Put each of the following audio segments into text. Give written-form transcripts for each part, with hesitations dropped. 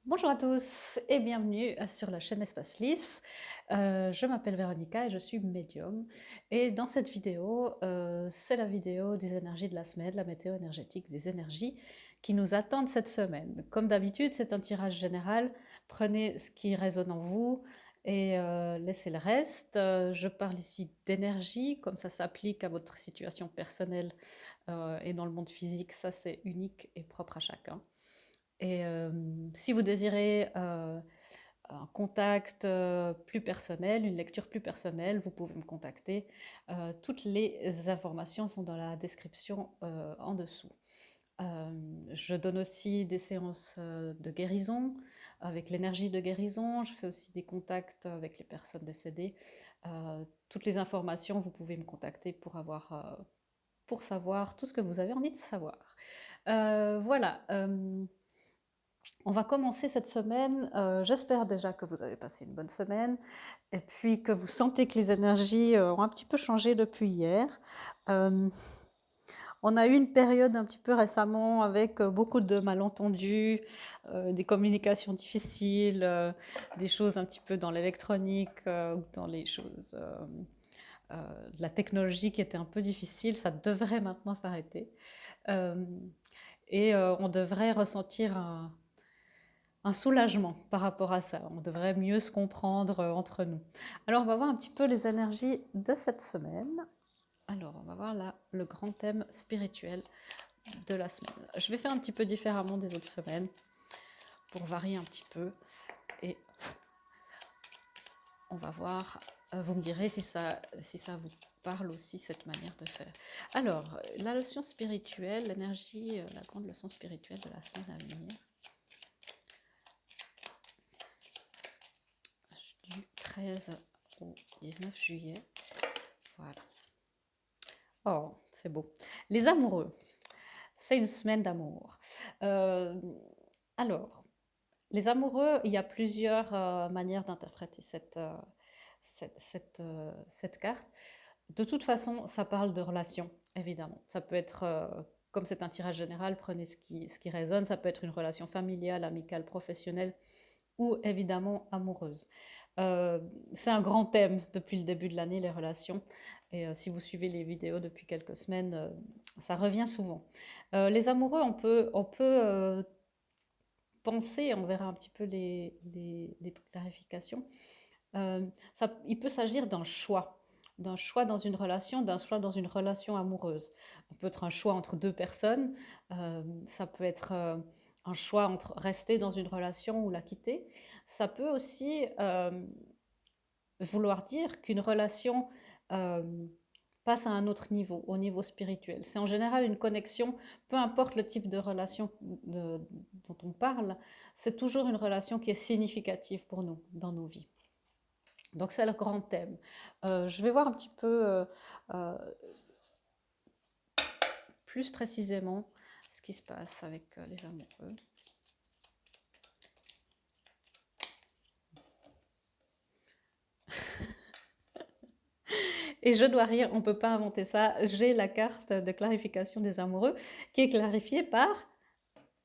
Bonjour à tous et bienvenue sur la chaîne Espace Lys. Je m'appelle Véronica et je suis médium. Et dans cette vidéo, c'est la vidéo des énergies de la semaine, la météo énergétique des énergies qui nous attendent cette semaine. Comme d'habitude, c'est un tirage général. Prenez ce qui résonne en vous et laissez le reste. Je parle ici d'énergie, comme ça s'applique à votre situation personnelle et dans le monde physique, ça c'est unique et propre à chacun. Et si vous désirez un contact plus personnel, une lecture plus personnelle, vous pouvez me contacter. Toutes les informations sont dans la description en dessous. Je donne aussi des séances de guérison avec l'énergie de guérison. Je fais aussi des contacts avec les personnes décédées. Toutes les informations, vous pouvez me contacter pour savoir tout ce que vous avez envie de savoir. Voilà. On va commencer cette semaine. J'espère déjà que vous avez passé une bonne semaine et puis que vous sentez que les énergies ont un petit peu changé depuis hier. Euh, on a eu une période un petit peu récemment avec beaucoup de malentendus, des communications difficiles, des choses un petit peu dans l'électronique ou dans les choses de la technologie qui étaient un peu difficiles. Ça devrait maintenant s'arrêter. Euh, on devrait ressentir un soulagement par rapport à ça. On devrait mieux se comprendre entre nous. Alors, on va voir un petit peu les énergies de cette semaine. Alors, on va voir là le grand thème spirituel de la semaine. Je vais faire un petit peu différemment des autres semaines pour varier un petit peu. Et on va voir, vous me direz si ça vous parle aussi, cette manière de faire. Alors, la leçon spirituelle, l'énergie, la grande leçon spirituelle de la semaine à venir. Du 13 au 19 juillet. Voilà. Oh, c'est beau. Les amoureux, c'est une semaine d'amour. Euh, alors, les amoureux, il y a plusieurs manières d'interpréter cette carte. De toute façon, ça parle de relations, évidemment. Ça peut être, comme c'est un tirage général, prenez ce qui résonne. Ça peut être une relation familiale, amicale, professionnelle ou évidemment amoureuse. Euh, c'est un grand thème depuis le début de l'année, les relations. Et si vous suivez les vidéos depuis quelques semaines, ça revient souvent. Les amoureux, on peut penser, on verra un petit peu les clarifications. Il peut s'agir d'un choix dans une relation, d'un choix dans une relation amoureuse. On peut être un choix entre deux personnes, ça peut être un choix entre rester dans une relation ou la quitter. Ça peut aussi vouloir dire qu'une relation euh, passe à un autre niveau, au niveau spirituel. C'est en général une connexion, peu importe le type de relation dont on parle, c'est toujours une relation qui est significative pour nous dans nos vies. Donc c'est le grand thème. Je vais voir un petit peu euh, plus précisément ce qui se passe avec les amoureux. Et je dois rire, on ne peut pas inventer ça. J'ai la carte de clarification des amoureux qui est clarifiée par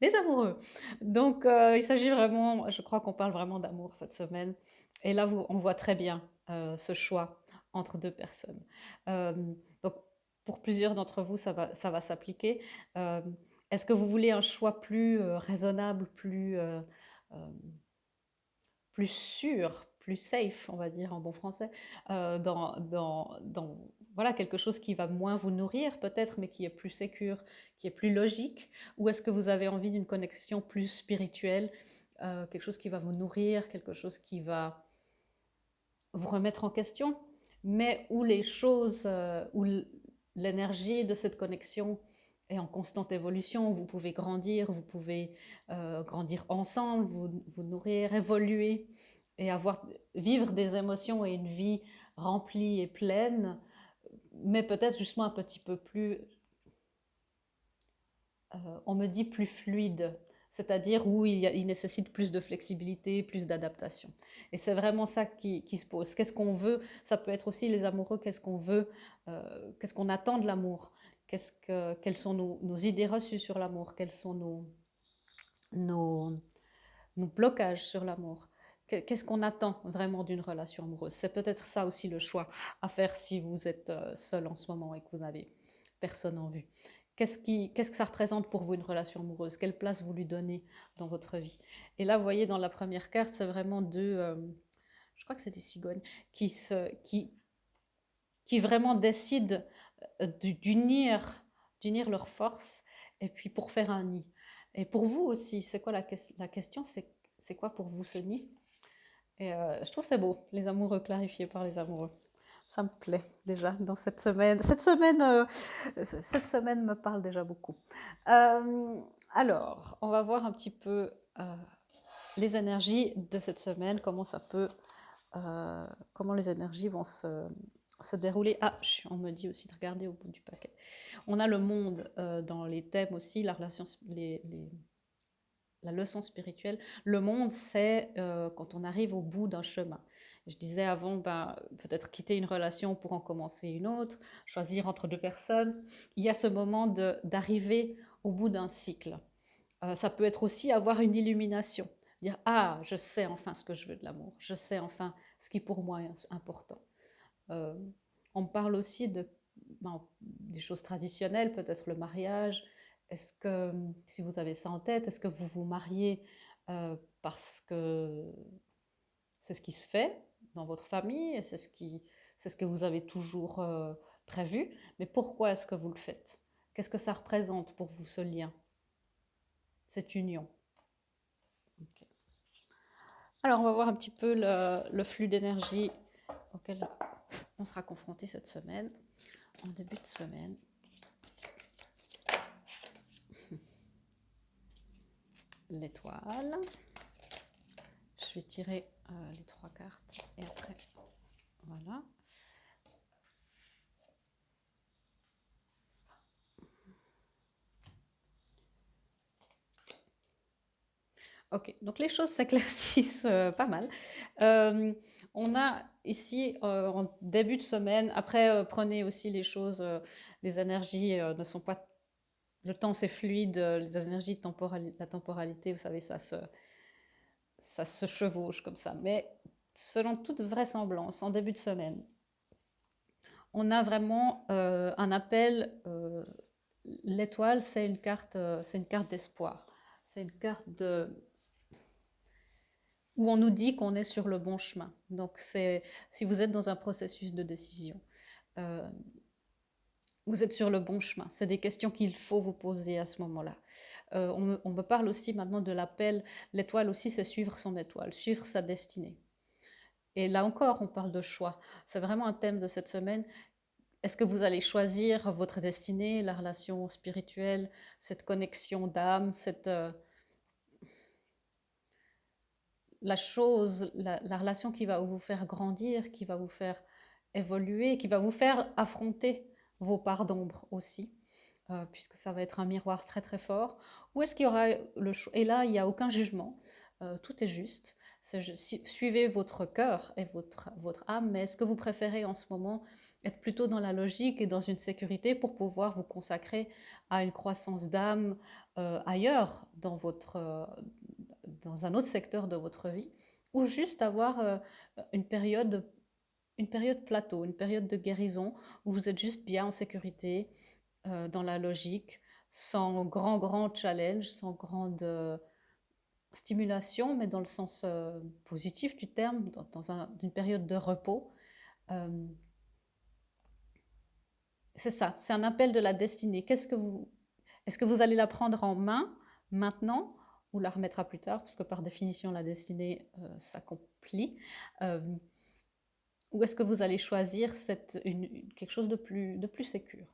les amoureux. Donc il s'agit vraiment, je crois qu'on parle vraiment d'amour cette semaine. Et là, on voit très bien ce choix entre deux personnes. Euh, donc pour plusieurs d'entre vous, ça va s'appliquer. Euh, Est-ce que vous voulez un choix plus raisonnable, euh, plus sûr, plus safe, on va dire en bon français, voilà, quelque chose qui va moins vous nourrir peut-être, mais qui est plus sécure, qui est plus logique? Ou est-ce que vous avez envie d'une connexion plus spirituelle, quelque chose qui va vous nourrir, quelque chose qui va vous remettre en question, mais où les choses, où l'énergie de cette connexion est en constante évolution, vous pouvez grandir, vous pouvez grandir ensemble, vous nourrir, évoluer et vivre des émotions et une vie remplie et pleine, mais peut-être justement un petit peu plus, on me dit plus fluide, c'est-à-dire où il nécessite plus de flexibilité, plus d'adaptation. Et c'est vraiment ça qui se pose. Qu'est-ce qu'on veut? Ça peut être aussi les amoureux, qu'est-ce qu'on veut, qu'est-ce qu'on attend de l'amour, quelles sont nos idées reçues sur l'amour, quelles sont nos, nos blocages sur l'amour. Qu'est-ce qu'on attend vraiment d'une relation amoureuse? C'est peut-être ça aussi le choix à faire si vous êtes seul en ce moment et que vous n'avez personne en vue. Qu'est-ce que ça représente pour vous une relation amoureuse? Quelle place vous lui donnez dans votre vie? Et là, vous voyez, dans la première carte, c'est vraiment deux, je crois que c'est des cigognes, qui vraiment décident d'unir leurs forces et puis pour faire un nid. Et pour vous aussi, c'est quoi la question? C'est quoi pour vous ce nid? Et je trouve c'est beau, les amoureux clarifiés par les amoureux. Ça me plaît déjà dans cette semaine. Cette semaine me parle déjà beaucoup. Alors, on va voir un petit peu les énergies de cette semaine, comment les énergies vont se dérouler. Ah, on me dit aussi de regarder au bout du paquet. On a le monde dans les thèmes aussi, la relation, la leçon spirituelle. Le monde, c'est quand on arrive au bout d'un chemin. Je disais avant, peut-être quitter une relation pour en commencer une autre, choisir entre deux personnes. Il y a ce moment d'arriver au bout d'un cycle. Ça peut être aussi avoir une illumination. Dire, ah, je sais enfin ce que je veux de l'amour. Je sais enfin ce qui pour moi est important. Euh, on parle aussi des choses traditionnelles, peut-être le mariage. Est-ce que, si vous avez ça en tête, est-ce que vous vous mariez parce que c'est ce qui se fait dans votre famille, c'est ce que vous avez toujours prévu, mais pourquoi est-ce que vous le faites? Qu'est-ce que ça représente pour vous ce lien, cette union? Okay. Alors on va voir un petit peu le flux d'énergie auquel on sera confronté cette semaine, en début de semaine. L'étoile. Je vais tirer les 3 cartes et après, voilà. Ok, donc les choses s'éclaircissent pas mal. On a ici en début de semaine, après prenez aussi les choses, les énergies ne sont pas, le temps c'est fluide, les énergies la temporalité, vous savez, ça se chevauche comme ça. Mais selon toute vraisemblance, en début de semaine, on a vraiment un appel. L'étoile, c'est une carte d'espoir. C'est une carte où on nous dit qu'on est sur le bon chemin. Donc, si vous êtes dans un processus de décision, euh, vous êtes sur le bon chemin. C'est des questions qu'il faut vous poser à ce moment-là. On me parle aussi maintenant de l'appel. L'étoile aussi, c'est suivre son étoile, suivre sa destinée. Et là encore, on parle de choix. C'est vraiment un thème de cette semaine. Est-ce que vous allez choisir votre destinée, la relation spirituelle, cette connexion d'âme, la relation qui va vous faire grandir, qui va vous faire évoluer, qui va vous faire affronter vos parts d'ombre aussi, puisque ça va être un miroir très très fort. Ou est-ce qu'il y aura le choix? Et là, il n'y a aucun jugement, tout est juste. Suivez votre cœur et votre âme, mais est-ce que vous préférez en ce moment être plutôt dans la logique et dans une sécurité pour pouvoir vous consacrer à une croissance d'âme ailleurs dans un autre secteur de votre vie, ou juste avoir une période plateau, une période de guérison où vous êtes juste bien en sécurité, dans la logique, sans grand challenge, sans grande stimulation, mais dans le sens positif du terme, une période de repos. Euh, c'est ça, c'est un appel de la destinée. Est-ce que vous allez la prendre en main maintenant ou la remettra plus tard, parce que par définition la destinée s'accomplit, ou est-ce que vous allez choisir quelque chose de plus sécure?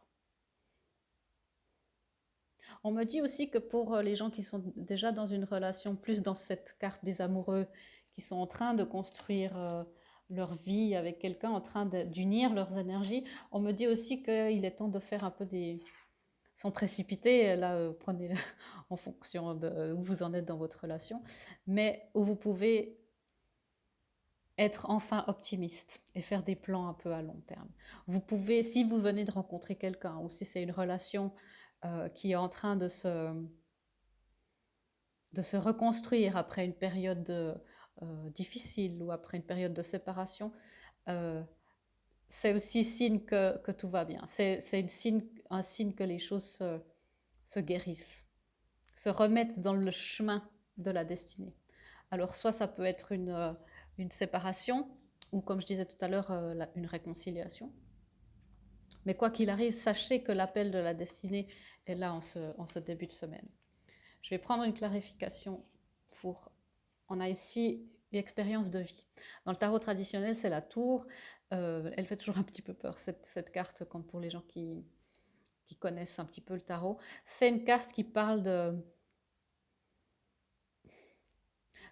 On me dit aussi que pour les gens qui sont déjà dans une relation, plus dans cette carte des amoureux, qui sont en train de construire leur vie avec quelqu'un, en train d'unir leurs énergies, on me dit aussi qu'il est temps de faire un peu sans précipiter, là, prenez en fonction de où vous en êtes dans votre relation, mais où vous pouvez être enfin optimiste et faire des plans un peu à long terme. Vous pouvez, si vous venez de rencontrer quelqu'un, ou si c'est une relation qui est en train de de se reconstruire après une période difficile ou après une période de séparation, euh, c'est aussi signe que tout va bien. C'est un signe que les choses se guérissent, se remettent dans le chemin de la destinée. Alors soit ça peut être une séparation, ou comme je disais tout à l'heure, une réconciliation. Mais quoi qu'il arrive, sachez que l'appel de la destinée est là en ce début de semaine. Je vais prendre une clarification pour... On a ici l'expérience de vie. Dans le tarot traditionnel, c'est la tour. Elle fait toujours un petit peu peur, cette carte, comme pour les gens qui connaissent un petit peu le tarot. C'est une carte qui parle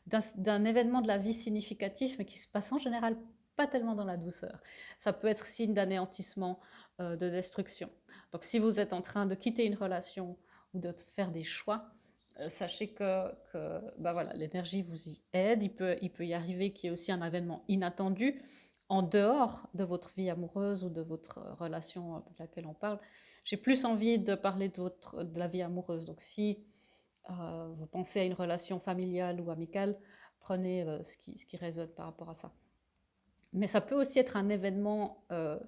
d'un événement de la vie significatif, mais qui se passe en général pas tellement dans la douceur. Ça peut être signe d'anéantissement, de destruction. Donc si vous êtes en train de quitter une relation ou de faire des choix, sachez que bah voilà, l'énergie vous y aide. Il peut y arriver qu'il y ait aussi un événement inattendu en dehors de votre vie amoureuse ou de votre relation de laquelle on parle. J'ai plus envie de parler de la vie amoureuse. Donc si vous pensez à une relation familiale ou amicale, prenez ce qui résonne par rapport à ça. Mais ça peut aussi être un événement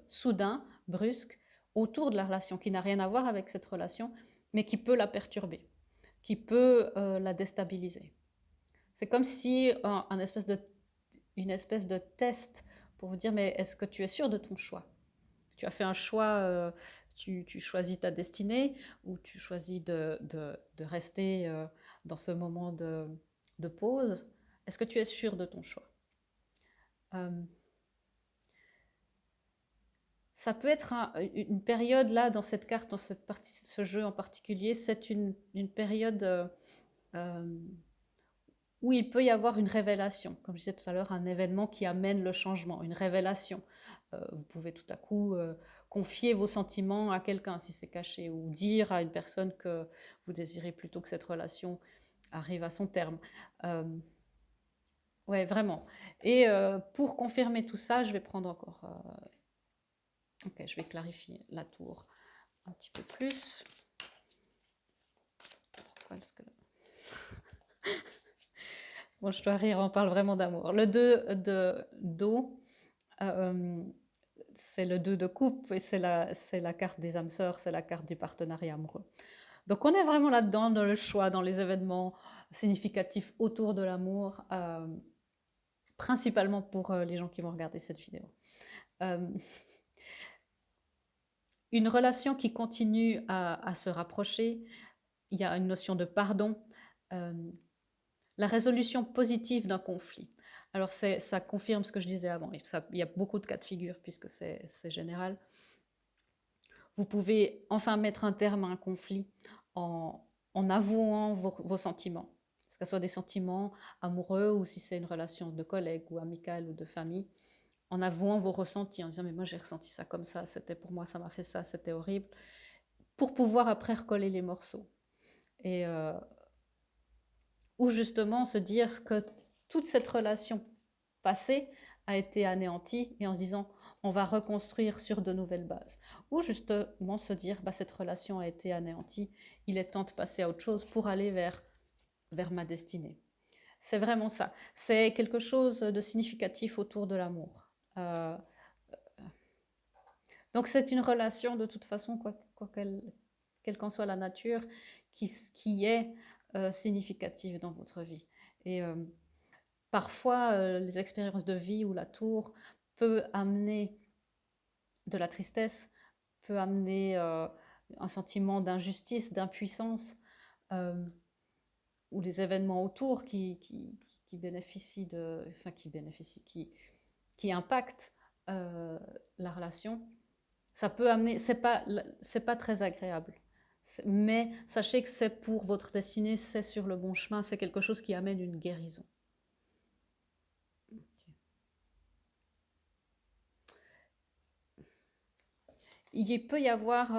soudain, brusque, autour de la relation, qui n'a rien à voir avec cette relation, mais qui peut la perturber, qui peut la déstabiliser. C'est comme si une espèce de test pour vous dire, mais est-ce que tu es sûr de ton choix? Tu as fait un choix, tu choisis ta destinée, ou tu choisis de rester dans ce moment de pause. Est-ce que tu es sûr de ton choix? euh, Ça peut être une période là, dans cette carte, dans cette partie, ce jeu en particulier, c'est une période euh, où il peut y avoir une révélation. Comme je disais tout à l'heure, un événement qui amène le changement, une révélation. Vous pouvez tout à coup confier vos sentiments à quelqu'un si c'est caché, ou dire à une personne que vous désirez plutôt que cette relation arrive à son terme. Euh, ouais, vraiment. Et pour confirmer tout ça, je vais prendre encore... ok, je vais clarifier la tour un petit peu plus. Pourquoi est-ce que... Bon, je dois rire, on parle vraiment d'amour. Le 2 de d'eau, euh, c'est le 2 de coupe, et c'est la carte des âmes sœurs, c'est la carte du partenariat amoureux. Donc on est vraiment là-dedans, dans le choix, dans les événements significatifs autour de l'amour, principalement pour les gens qui vont regarder cette vidéo. Euh, une relation qui continue à se rapprocher, il y a une notion de pardon, la résolution positive d'un conflit. Alors ça confirme ce que je disais avant, il y a beaucoup de cas de figure puisque c'est général. Vous pouvez enfin mettre un terme à un conflit en avouant vos sentiments, que ce soit des sentiments amoureux ou si c'est une relation de collègue ou amicale ou de famille, en avouant vos ressentis, en disant mais moi j'ai ressenti ça comme ça, c'était pour moi, ça m'a fait ça, c'était horrible, pour pouvoir après recoller les morceaux. Et ou justement se dire que toute cette relation passée a été anéantie, et en se disant on va reconstruire sur de nouvelles bases. Ou justement se dire bah, cette relation a été anéantie, il est temps de passer à autre chose pour aller vers ma destinée. C'est vraiment ça. C'est quelque chose de significatif autour de l'amour. Donc c'est une relation de toute façon, quelle qu'en soit la nature, qui est significative dans votre vie. Et parfois, les expériences de vie ou la tour peut amener de la tristesse, peut amener un sentiment d'injustice, d'impuissance, ou les événements autour qui bénéficient enfin qui impactent la relation. Ça peut amener, c'est pas très agréable. Mais sachez que c'est pour votre destinée, c'est sur le bon chemin, c'est quelque chose qui amène une guérison. Il peut y avoir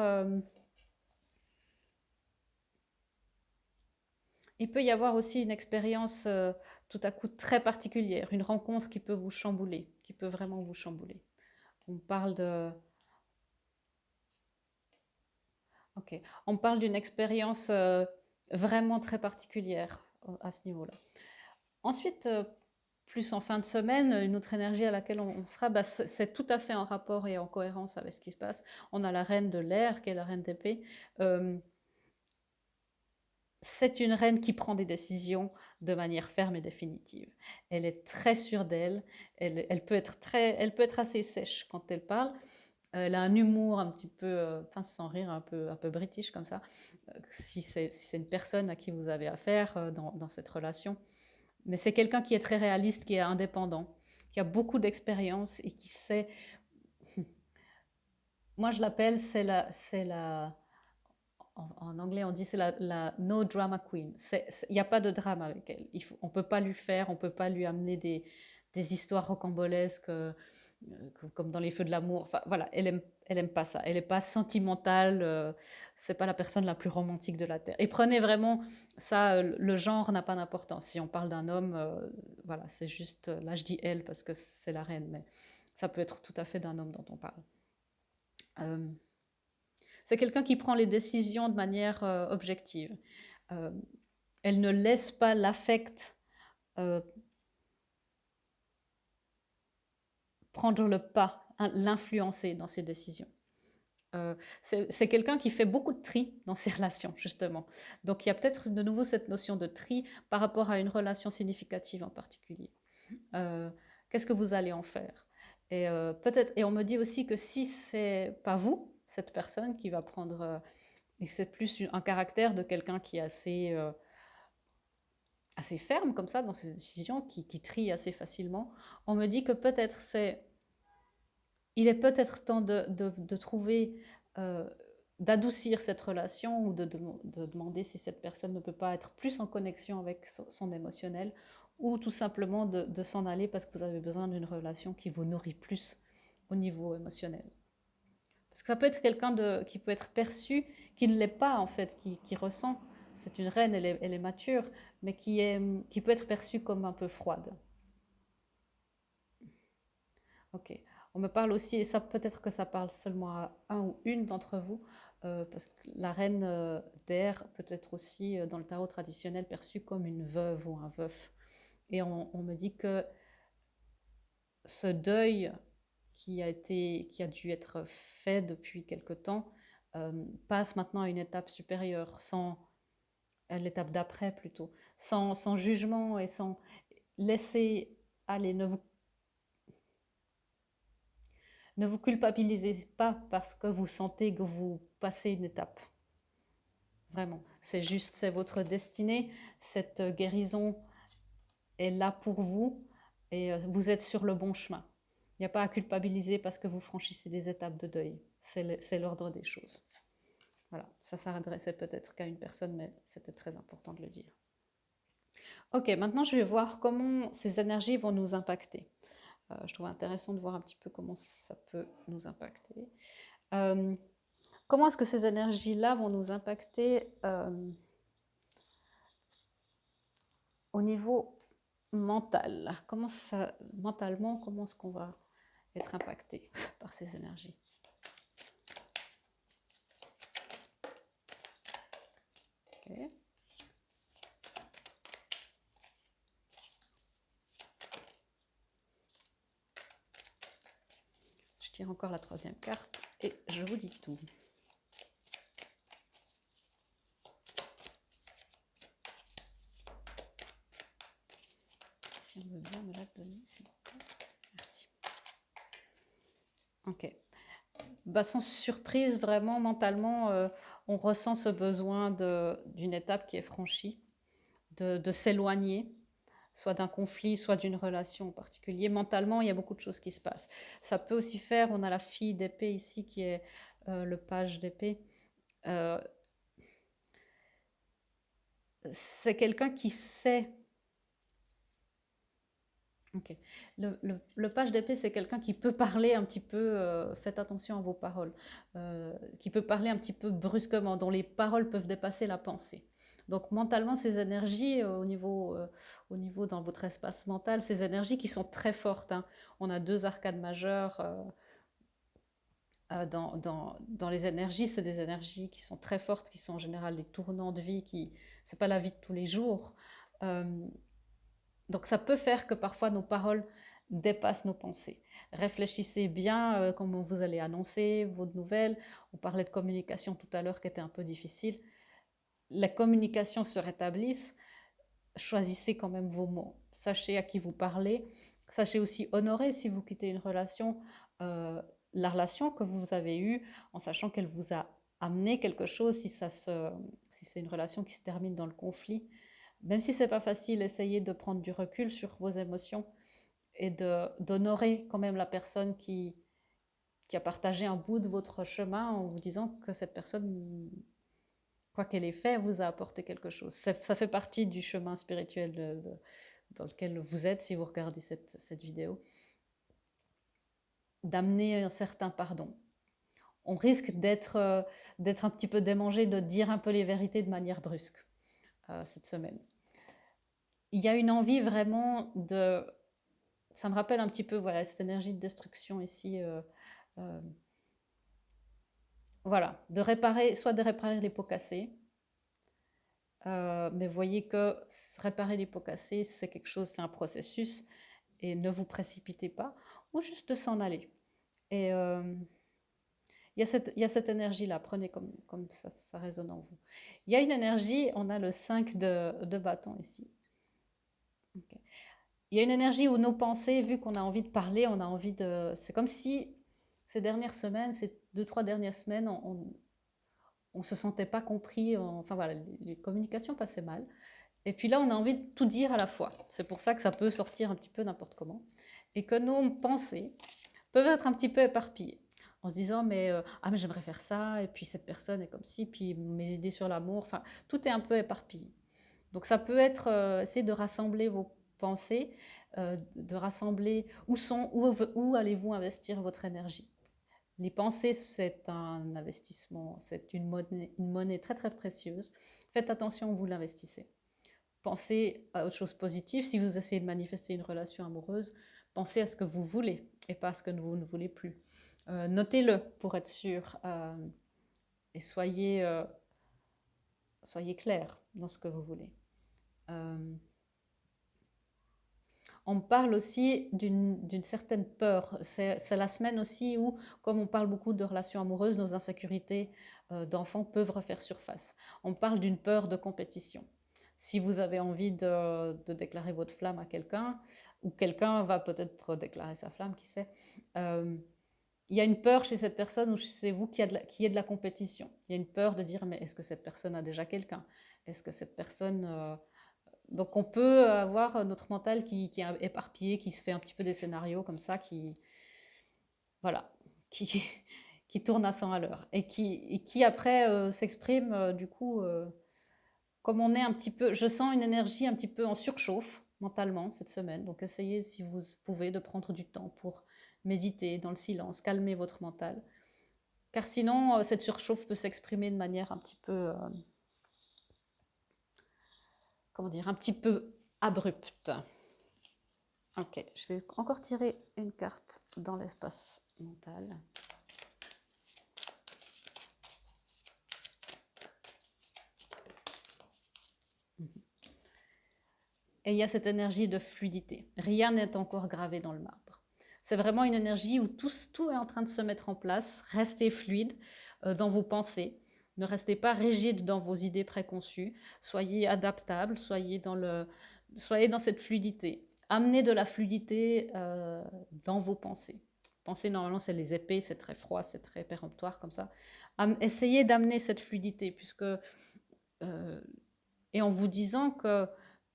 aussi une expérience tout à coup très particulière, une rencontre qui peut vous chambouler, qui peut vraiment vous chambouler. On parle de... Ok. On parle d'une expérience vraiment très particulière. à ce niveau-là. Ensuite, plus en fin de semaine, une autre énergie à laquelle on sera, bah, c'est tout à fait en rapport et en cohérence avec ce qui se passe. On a la reine de l'air, qui est la reine d'épée. C'est une reine qui prend des décisions de manière ferme et définitive. Elle est très sûre d'elle, elle peut être assez sèche quand elle parle. Elle a un humour un petit peu, enfin sans rire, un peu british comme ça, si c'est une personne à qui vous avez affaire dans cette relation. Mais c'est quelqu'un qui est très réaliste, qui est indépendant, qui a beaucoup d'expérience et qui sait. Moi, je l'appelle, en anglais, on dit c'est la no drama queen. Il n'y a pas de drame avec elle. On ne peut pas lui faire, on ne peut pas lui amener des histoires rocambolesques comme dans Les Feux de l'amour. Enfin, voilà, elle aime pas ça. Elle n'est pas sentimentale. C'est pas la personne la plus romantique de la Terre. Et prenez vraiment ça, le genre n'a pas d'importance. Si on parle d'un homme, voilà, c'est juste, là je dis elle parce que c'est la reine, mais ça peut être tout à fait d'un homme dont on parle. C'est quelqu'un qui prend les décisions de manière objective. Euh, elle ne laisse pas l'affect prendre le pas, hein, l'influencer dans ses décisions. C'est quelqu'un qui fait beaucoup de tri dans ses relations, justement. Donc il y a peut-être de nouveau cette notion de tri par rapport à une relation significative en particulier. Qu'est-ce que vous allez en faire? Et peut-être, et on me dit aussi que si c'est pas vous, cette personne qui va prendre, et c'est plus un caractère de quelqu'un qui est assez ferme comme ça dans ses décisions, qui trie assez facilement, on me dit que peut-être il est peut-être temps de trouver, euh, d'adoucir cette relation ou de demander si cette personne ne peut pas être plus en connexion avec son émotionnel ou tout simplement de s'en aller parce que vous avez besoin d'une relation qui vous nourrit plus au niveau émotionnel. Parce que ça peut être quelqu'un qui peut être perçu, qui ne l'est pas en fait, qui ressent. C'est une reine, elle est mature, mais qui peut être perçue comme un peu froide. Ok. On me parle aussi, et ça peut-être que ça parle seulement à un ou une d'entre vous, parce que la reine d'air peut être aussi dans le tarot traditionnel perçue comme une veuve ou un veuf. Et on me dit que ce deuil qui a dû être fait depuis quelque temps passe maintenant à une étape supérieure, l'étape d'après plutôt, sans jugement et sans laisser aller. Ne vous culpabilisez pas parce que vous sentez que vous passez une étape. Vraiment, c'est juste, c'est votre destinée. Cette guérison est là pour vous et vous êtes sur le bon chemin. Il n'y a pas à culpabiliser parce que vous franchissez des étapes de deuil. C'est l'ordre des choses. Voilà, ça s'adressait peut-être qu'à une personne, mais c'était très important de le dire. Ok, maintenant je vais voir comment ces énergies vont nous impacter. Je trouve intéressant de voir un petit peu comment ça peut nous impacter. Comment est-ce que ces énergies-là vont nous impacter au niveau mental? Mentalement, comment est-ce qu'on va être impacté par ces énergies? Okay. Je tire encore la troisième carte et je vous dis tout. Si on veut bien me la donner, s'il vous plaît. Merci. Ok. Bah, sans surprise, vraiment, mentalement, on ressent ce besoin d'une étape qui est franchie, de s'éloigner, soit d'un conflit, soit d'une relation en particulier. Mentalement, il y a beaucoup de choses qui se passent. Ça peut aussi faire, on a la fille d'épée ici qui est le page d'épée. C'est quelqu'un qui sait. Ok. Le page d'épée, c'est quelqu'un qui peut parler un petit peu, faites attention à vos paroles, qui peut parler un petit peu brusquement, dont les paroles peuvent dépasser la pensée. Donc mentalement, ces énergies, au niveau dans votre espace mental, ces énergies qui sont très fortes, hein. On a 2 arcades majeures dans les énergies, c'est des énergies qui sont très fortes, qui sont en général des tournants de vie, c'est pas la vie de tous les jours. Donc ça peut faire que parfois nos paroles dépassent nos pensées. Réfléchissez bien comment vous allez annoncer vos nouvelles. On parlait de communication tout à l'heure qui était un peu difficile. La communication se rétablisse. Choisissez quand même vos mots. Sachez à qui vous parlez. Sachez aussi honorer si vous quittez une relation, la relation que vous avez eue, en sachant qu'elle vous a amené quelque chose. Si c'est une relation qui se termine dans le conflit, même si c'est pas facile, essayez de prendre du recul sur vos émotions et d'honorer quand même la personne qui a partagé un bout de votre chemin en vous disant que cette personne, quoi qu'elle ait fait, vous a apporté quelque chose. Ça fait partie du chemin spirituel dans lequel vous êtes si vous regardez cette vidéo, d'amener un certain pardon. On risque d'être un petit peu démangé, de dire un peu les vérités de manière brusque cette semaine. Il y a une envie vraiment de... Ça me rappelle un petit peu voilà, cette énergie de destruction ici. Voilà, soit de réparer les pots cassés, mais voyez que réparer les pots cassés, c'est quelque chose, c'est un processus, et ne vous précipitez pas, ou juste de s'en aller. Et il y a cette énergie-là, prenez comme ça résonne en vous. Il y a une énergie, on a le 5 de bâton ici. Okay. Il y a une énergie où nos pensées, vu qu'on a envie de parler, on a envie de... C'est comme si ces dernières semaines, ces 2-3 dernières semaines, on se sentait pas compris, enfin voilà, les communications passaient mal. Et puis là, on a envie de tout dire à la fois. C'est pour ça que ça peut sortir un petit peu n'importe comment. Et que nos pensées peuvent être un petit peu éparpillées. En se disant, mais j'aimerais faire ça, et puis cette personne est comme ci, puis mes idées sur l'amour, enfin, tout est un peu éparpillé. Donc ça peut être, essayer de rassembler vos pensées, de rassembler où allez-vous investir votre énergie. Les pensées, c'est un investissement, c'est une monnaie très très précieuse. Faites attention où vous l'investissez. Pensez à autre chose positive. Si vous essayez de manifester une relation amoureuse, pensez à ce que vous voulez et pas à ce que vous ne voulez plus. Notez-le pour être sûr et soyez clair dans ce que vous voulez. On me parle aussi d'une certaine peur. C'est la semaine aussi où, comme on parle beaucoup de relations amoureuses, nos insécurités d'enfants peuvent refaire surface. On parle d'une peur de compétition. Si vous avez envie de déclarer votre flamme à quelqu'un, ou quelqu'un va peut-être déclarer sa flamme, qui sait, il y a une peur chez cette personne ou chez vous qui est de la compétition. Il y a une peur de dire, mais est-ce que cette personne a déjà quelqu'un? Est-ce que cette personne... Donc on peut avoir notre mental qui est éparpillé, qui se fait un petit peu des scénarios comme ça, voilà, qui, qui tourne à 100 à l'heure et qui après s'exprime du coup, comme on est un petit peu, je sens une énergie un petit peu en surchauffe mentalement cette semaine. Donc essayez si vous pouvez de prendre du temps pour méditer dans le silence, calmer votre mental. Car sinon, cette surchauffe peut s'exprimer de manière un petit peu, comment dire, un petit peu abrupte. Ok, je vais encore tirer une carte dans l'espace mental. Et il y a cette énergie de fluidité. Rien n'est encore gravé dans le marbre. C'est vraiment une énergie où tout est en train de se mettre en place. Restez fluide dans vos pensées. Ne restez pas rigide dans vos idées préconçues. Soyez adaptable, soyez dans cette fluidité. Amenez de la fluidité dans vos pensées. Pensez, normalement, c'est les épées, c'est très froid, c'est très péremptoire comme ça. Essayez d'amener cette fluidité, puisque... et en vous disant que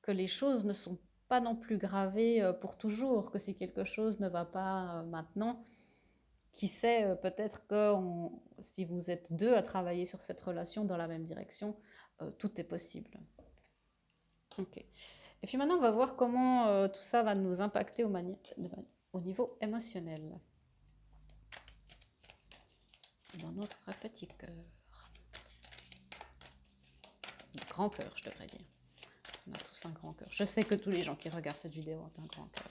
les choses ne sont pas non plus gravées pour toujours, que si quelque chose ne va pas maintenant, qui sait, peut-être que si vous êtes deux à travailler sur cette relation dans la même direction, tout est possible. Ok. Et puis maintenant, on va voir comment tout ça va nous impacter au niveau émotionnel. Dans notre petit cœur. Grand cœur, je devrais dire. On a tous un grand cœur. Je sais que tous les gens qui regardent cette vidéo ont un grand cœur.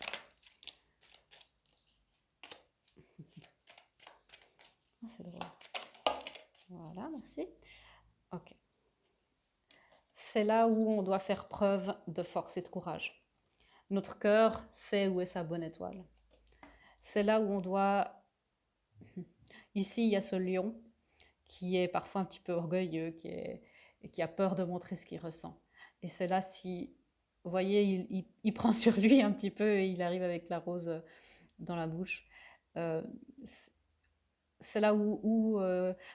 C'est drôle. Voilà, merci. Ok. c'est là où on doit faire preuve de force et de courage. Notre cœur sait où est sa bonne étoile. C'est là où on doit... Ici, il y a ce lion qui est parfois un petit peu orgueilleux, qui a peur de montrer ce qu'il ressent. Et c'est là, si, vous voyez, il prend sur lui un petit peu et il arrive avec la rose dans la bouche. Euh, c'est là où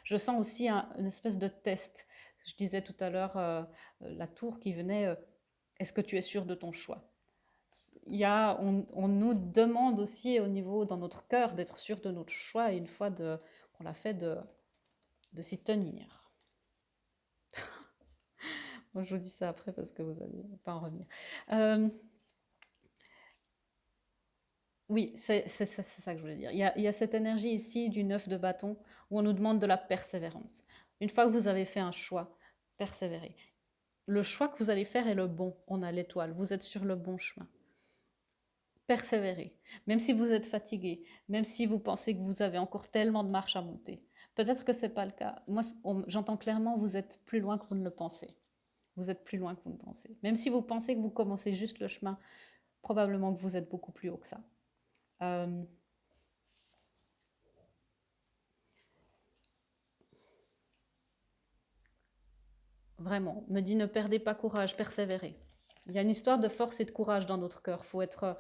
je sens aussi une espèce de test. Je disais tout à l'heure, la tour qui venait, est-ce que tu es sûr de ton choix? On nous demande aussi au niveau, dans notre cœur, d'être sûr de notre choix, et une fois qu'on l'a fait, de s'y tenir. Moi, je vous dis ça après parce que vous n'allez pas en revenir. Oui, c'est ça que je voulais dire. Il y a cette énergie ici du 9 de bâton où on nous demande de la persévérance. Une fois que vous avez fait un choix, persévérez. Le choix que vous allez faire est le bon. On a l'étoile. Vous êtes sur le bon chemin. Persévérez. Même si vous êtes fatigué, même si vous pensez que vous avez encore tellement de marches à monter. Peut-être que ce n'est pas le cas. Moi, j'entends clairement, vous êtes plus loin que vous ne le pensez. Vous êtes plus loin que vous ne pensez. Même si vous pensez que vous commencez juste le chemin, probablement que vous êtes beaucoup plus haut que ça. Euh, Vraiment, me dit ne perdez pas courage, persévérez. Il y a une histoire de force et de courage dans notre cœur. Faut être,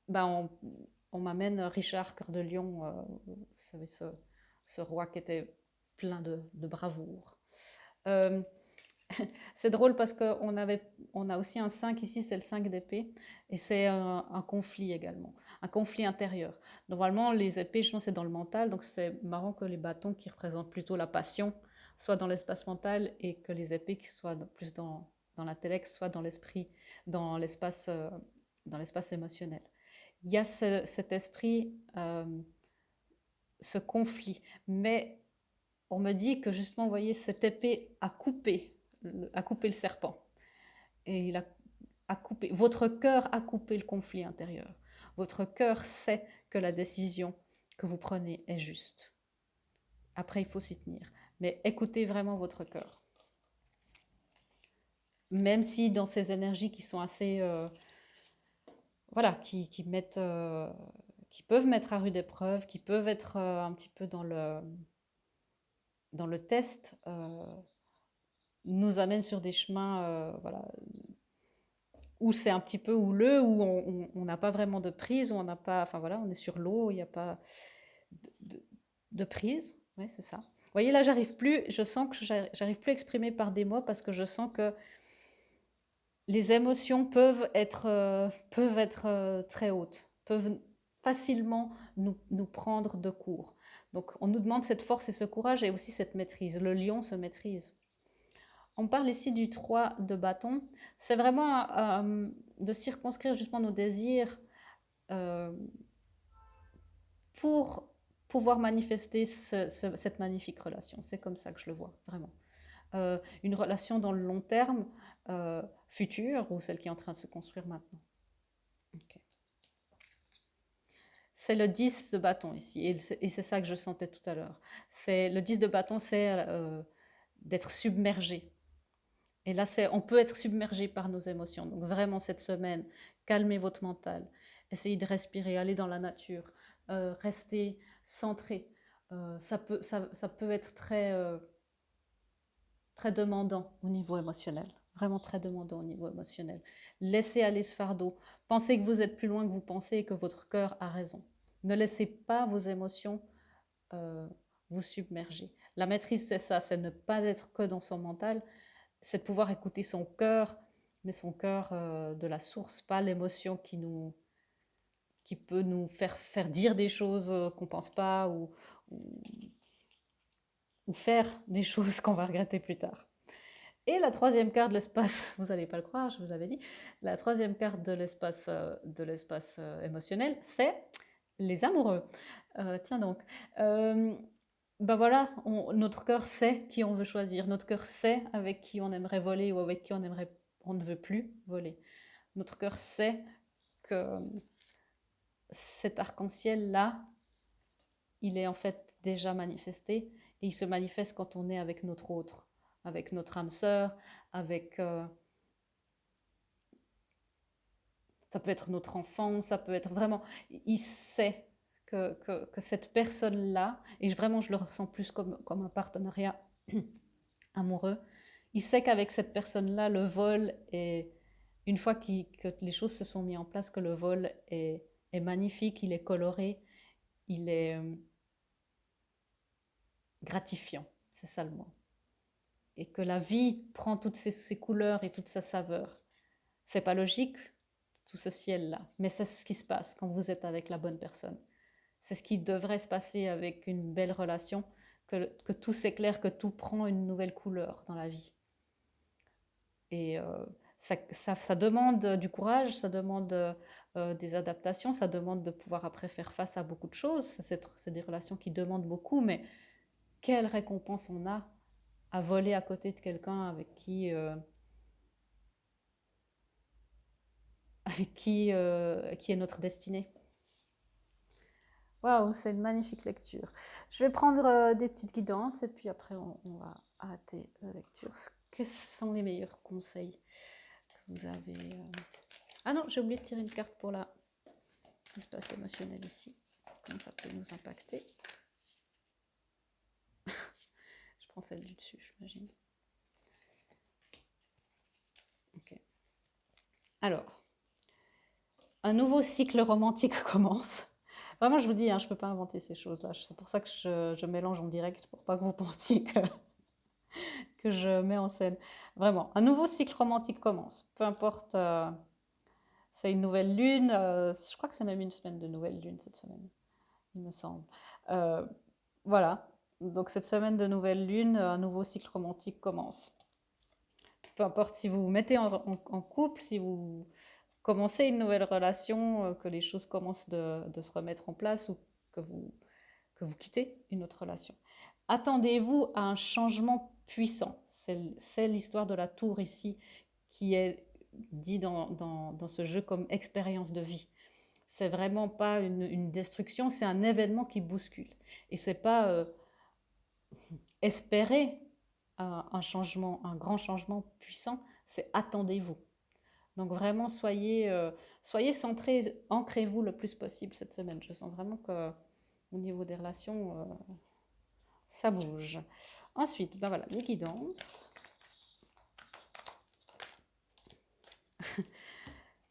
on m'amène Richard, cœur de lion, vous savez ce roi qui était plein de bravoure. Euh, c'est drôle parce on a aussi un 5 ici, c'est le 5 d'épée, et c'est un conflit également, un conflit intérieur. Normalement, les épées, je pense, c'est dans le mental, donc c'est marrant que les bâtons qui représentent plutôt la passion soient dans l'espace mental et que les épées qui soient plus dans l'intellect soient dans l'esprit, dans l'espace émotionnel. Il y a cet esprit, ce conflit, mais on me dit que justement, vous voyez, cette épée a coupé le serpent. Et a coupé, votre cœur a coupé le conflit intérieur. Votre cœur sait que la décision que vous prenez est juste. Après, il faut s'y tenir. Mais écoutez vraiment votre cœur. Même si dans ces énergies qui sont assez... voilà, qui peuvent mettre à rude épreuve, qui peuvent être un petit peu dans le test, nous amènent sur des chemins voilà, où c'est un petit peu houleux, où on n'a pas vraiment de prise, où on n'a pas, enfin voilà, on est sur l'eau, il n'y a pas de prise. Oui, c'est ça. Vous voyez, là, je sens que j'arrive plus à exprimer par des mots parce que je sens que les émotions peuvent être très hautes, peuvent facilement nous prendre de court. Donc, on nous demande cette force et ce courage et aussi cette maîtrise. Le lion se maîtrise. On parle ici du 3 de bâton. C'est vraiment de circonscrire justement nos désirs pour pouvoir manifester cette magnifique relation. C'est comme ça que je le vois, vraiment. Une relation dans le long terme, future, ou celle qui est en train de se construire maintenant. Okay. C'est le 10 de bâton ici, et c'est ça que je sentais tout à l'heure. Le 10 de bâton, c'est d'être submergé. Et là, on peut être submergé par nos émotions. Donc vraiment, cette semaine, calmez votre mental. Essayez de respirer, aller dans la nature. Restez centré. Ça peut être très demandant au niveau émotionnel. Vraiment très demandant au niveau émotionnel. Laissez aller ce fardeau. Pensez que vous êtes plus loin que vous pensez et que votre cœur a raison. Ne laissez pas vos émotions vous submerger. La maîtrise, c'est ça, c'est ne pas être que dans son mental, c'est de pouvoir écouter son cœur, mais son cœur de la source, pas l'émotion qui peut nous faire dire des choses qu'on ne pense pas ou faire des choses qu'on va regretter plus tard. Et la troisième carte de l'espace, vous n'allez pas le croire, je vous avais dit, la troisième carte de l'espace émotionnel, c'est les amoureux. Tiens donc, ben voilà, notre cœur sait qui on veut choisir, notre cœur sait avec qui on aimerait voler ou avec qui on ne veut plus voler. Notre cœur sait que cet arc-en-ciel-là, il est en fait déjà manifesté et il se manifeste quand on est avec notre autre, avec notre âme sœur, avec Ça peut être notre enfant, ça peut être vraiment... Il sait que cette personne-là, et vraiment je le ressens plus comme un partenariat amoureux, il sait qu'avec cette personne-là, le vol est... Une fois que les choses se sont mises en place, que le vol est magnifique, il est coloré, il est gratifiant, c'est ça le mot. Et que la vie prend toutes ses couleurs et toute sa saveur. C'est pas logique, tout ce ciel-là, mais c'est ce qui se passe quand vous êtes avec la bonne personne. C'est ce qui devrait se passer avec une belle relation, que tout s'éclaire, que tout prend une nouvelle couleur dans la vie. Et ça demande du courage, ça demande des adaptations, ça demande de pouvoir après faire face à beaucoup de choses. C'est des relations qui demandent beaucoup, mais quelle récompense on a à voler à côté de quelqu'un qui est notre destinée. Waouh, c'est une magnifique lecture. Je vais prendre des petites guidances et puis après on va arrêter la lecture. Quels sont les meilleurs conseils que vous avez Ah non, j'ai oublié de tirer une carte pour l'espace émotionnel ici. Comment ça peut nous impacter? Je prends celle du dessus, j'imagine. Ok. Alors, un nouveau cycle romantique commence. Vraiment, je vous dis, hein, je ne peux pas inventer ces choses-là. C'est pour ça que je mélange en direct, pour pas que vous pensiez que je mets en scène. Vraiment, un nouveau cycle romantique commence. Peu importe, c'est une nouvelle lune. Je crois que c'est même une semaine de nouvelle lune cette semaine, il me semble. Voilà, donc cette semaine de nouvelle lune, un nouveau cycle romantique commence. Peu importe si vous vous mettez en couple, si vous commencez une nouvelle relation, que les choses commencent de se remettre en place ou que vous quittez une autre relation. Attendez-vous à un changement puissant. C'est l'histoire de la tour ici qui est dit dans ce jeu comme expérience de vie. C'est vraiment pas une destruction, c'est un événement qui bouscule. Et c'est pas espérer un changement, un grand changement puissant, c'est attendez-vous. Donc vraiment, soyez centrés, ancrez-vous le plus possible cette semaine. Je sens vraiment qu'au niveau des relations, ça bouge. Ensuite, ben voilà, les guidances.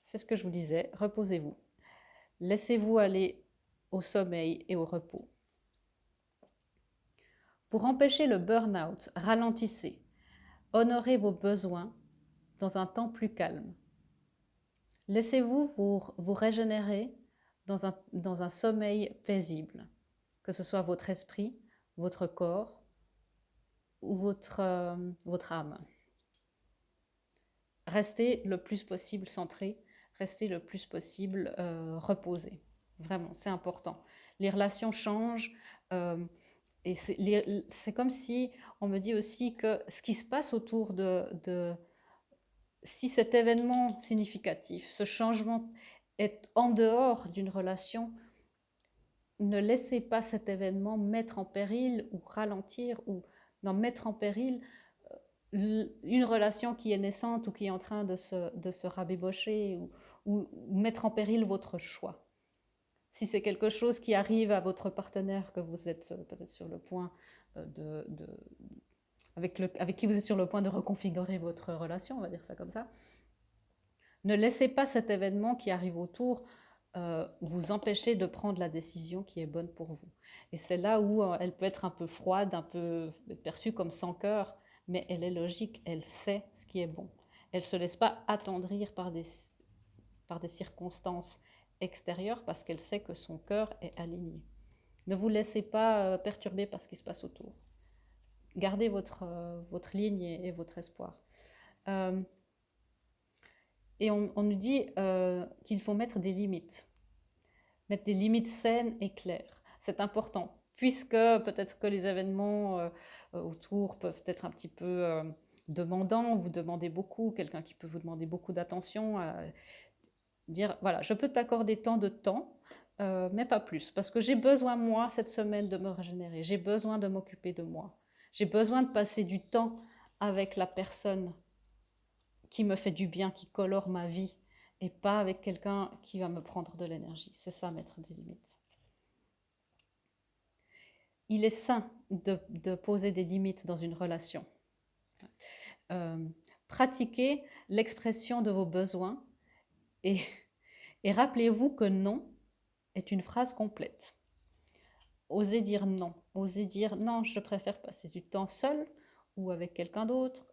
C'est ce que je vous disais, reposez-vous. Laissez-vous aller au sommeil et au repos. Pour empêcher le burn-out, ralentissez. Honorez vos besoins dans un temps plus calme. Laissez-vous vous régénérer dans un sommeil paisible, que ce soit votre esprit, votre corps ou votre âme. Restez le plus possible centré, restez le plus possible reposé. Vraiment, c'est important. Les relations changent et c'est comme si on me dit aussi que ce qui se passe autour si cet événement significatif, ce changement est en dehors d'une relation, ne laissez pas cet événement mettre en péril ou ralentir ou mettre en péril une relation qui est naissante ou qui est en train de se rabibocher ou mettre en péril votre choix. Si c'est quelque chose qui arrive à votre partenaire que vous êtes peut-être sur le point avec qui vous êtes sur le point de reconfigurer votre relation, on va dire ça comme ça, ne laissez pas cet événement qui arrive autour vous empêcher de prendre la décision qui est bonne pour vous. Et c'est là où elle peut être un peu froide, un peu perçue comme sans cœur, mais elle est logique, elle sait ce qui est bon. Elle ne se laisse pas attendrir par des circonstances extérieures parce qu'elle sait que son cœur est aligné. Ne vous laissez pas perturber par ce qui se passe autour. Gardez votre ligne et votre espoir. Et on nous dit qu'il faut mettre des limites. Mettre des limites saines et claires. C'est important, puisque peut-être que les événements autour peuvent être un petit peu demandants, vous demandez beaucoup, quelqu'un qui peut vous demander beaucoup d'attention, dire, voilà, je peux t'accorder tant de temps, mais pas plus, parce que j'ai besoin, moi, cette semaine, de me régénérer, j'ai besoin de m'occuper de moi, j'ai besoin de passer du temps avec la personne qui me fait du bien, qui colore ma vie et pas avec quelqu'un qui va me prendre de l'énergie. C'est ça, mettre des limites. Il est sain de poser des limites dans une relation. Pratiquez l'expression de vos besoins et, et rappelez-vous que non est une phrase complète. Osez dire non. Osez dire non, je préfère passer du temps seul ou avec quelqu'un d'autre.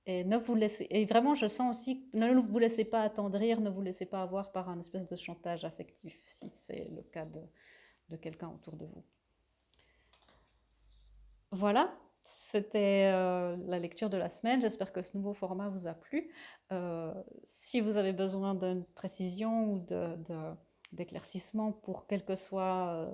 Et ne vous laissez, et vraiment, je sens aussi, ne vous laissez pas attendrir, ne vous laissez pas avoir par un espèce de chantage affectif, si c'est le cas de quelqu'un autour de vous. Voilà, c'était la lecture de la semaine. J'espère que ce nouveau format vous a plu. Si vous avez besoin d'une précision ou d'éclaircissement pour quel que soit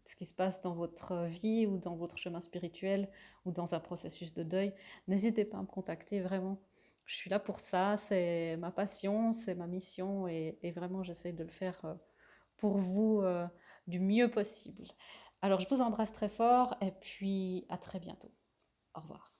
ce qui se passe dans votre vie ou dans votre chemin spirituel ou dans un processus de deuil, n'hésitez pas à me contacter, vraiment. Je suis là pour ça, c'est ma passion, c'est ma mission et vraiment j'essaie de le faire pour vous du mieux possible. Alors je vous embrasse très fort et puis à très bientôt. Au revoir.